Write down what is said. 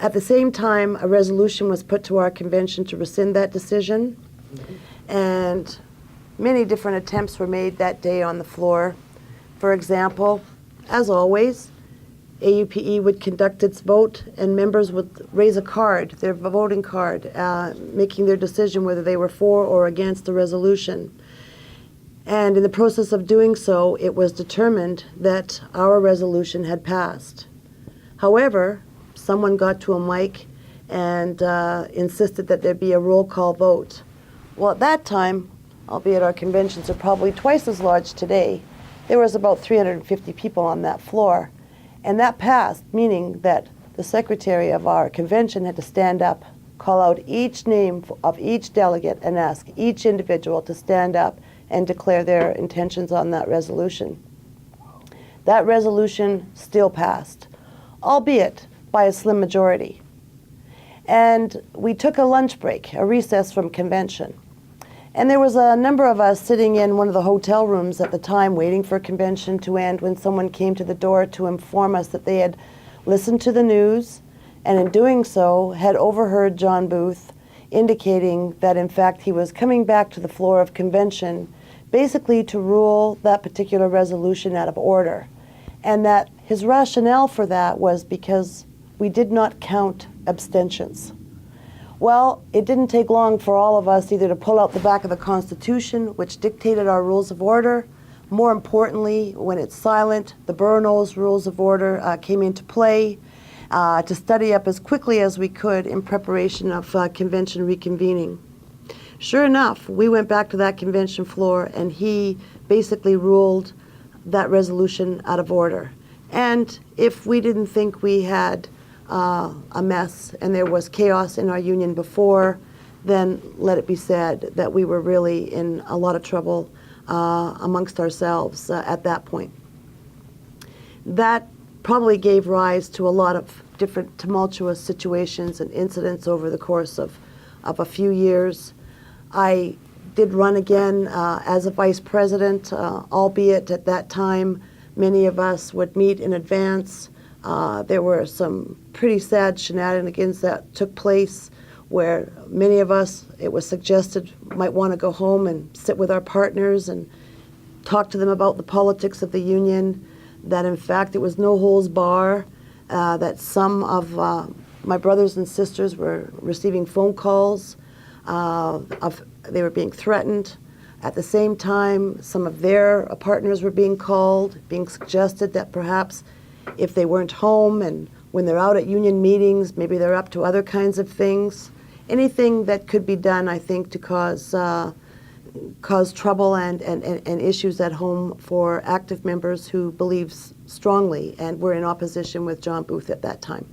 At the same time, a resolution was put to our convention to rescind that decision, and many different attempts were made that day on the floor. For example, as always, AUPE would conduct its vote, and members would raise a card, their voting card, making their decision whether they were for or against the resolution. And in the process of doing so, it was determined that our resolution had passed. However, someone got to a mic and insisted that there be a roll call vote. Well, at that time, albeit our conventions are probably twice as large today, there was about 350 people on that floor. And that passed, meaning that the secretary of our convention had to stand up, call out each name of each delegate, and ask each individual to stand up and declare their intentions on that resolution. That resolution still passed, albeit by a slim majority. And we took a lunch break, a recess from convention. And there was a number of us sitting in one of the hotel rooms at the time waiting for convention to end when someone came to the door to inform us that they had listened to the news and in doing so had overheard John Booth indicating that in fact he was coming back to the floor of convention basically to rule that particular resolution out of order, and that his rationale for that was because we did not count abstentions. Well, it didn't take long for all of us either to pull out the back of the Constitution, which dictated our rules of order. More importantly, when it's silent, the Bernals rules of order came into play to study up as quickly as we could in preparation of convention reconvening. Sure enough, we went back to that convention floor and he basically ruled that resolution out of order. And if we didn't think we had a mess and there was chaos in our union before, then let it be said that we were really in a lot of trouble amongst ourselves at that point. That probably gave rise to a lot of different tumultuous situations and incidents over the course of a few years. I did run again as a vice president, albeit at that time many of us would meet in advance. There were some pretty sad shenanigans that took place where many of us, it was suggested, might want to go home and sit with our partners and talk to them about the politics of the union, that in fact it was no holds bar, that some of my brothers and sisters were receiving phone calls they were being threatened. At the same time, some of their partners were being called, being suggested that perhaps if they weren't home and when they're out at union meetings, maybe they're up to other kinds of things. Anything that could be done, I think, to cause trouble and issues at home for active members who believe strongly and were in opposition with John Booth at that time.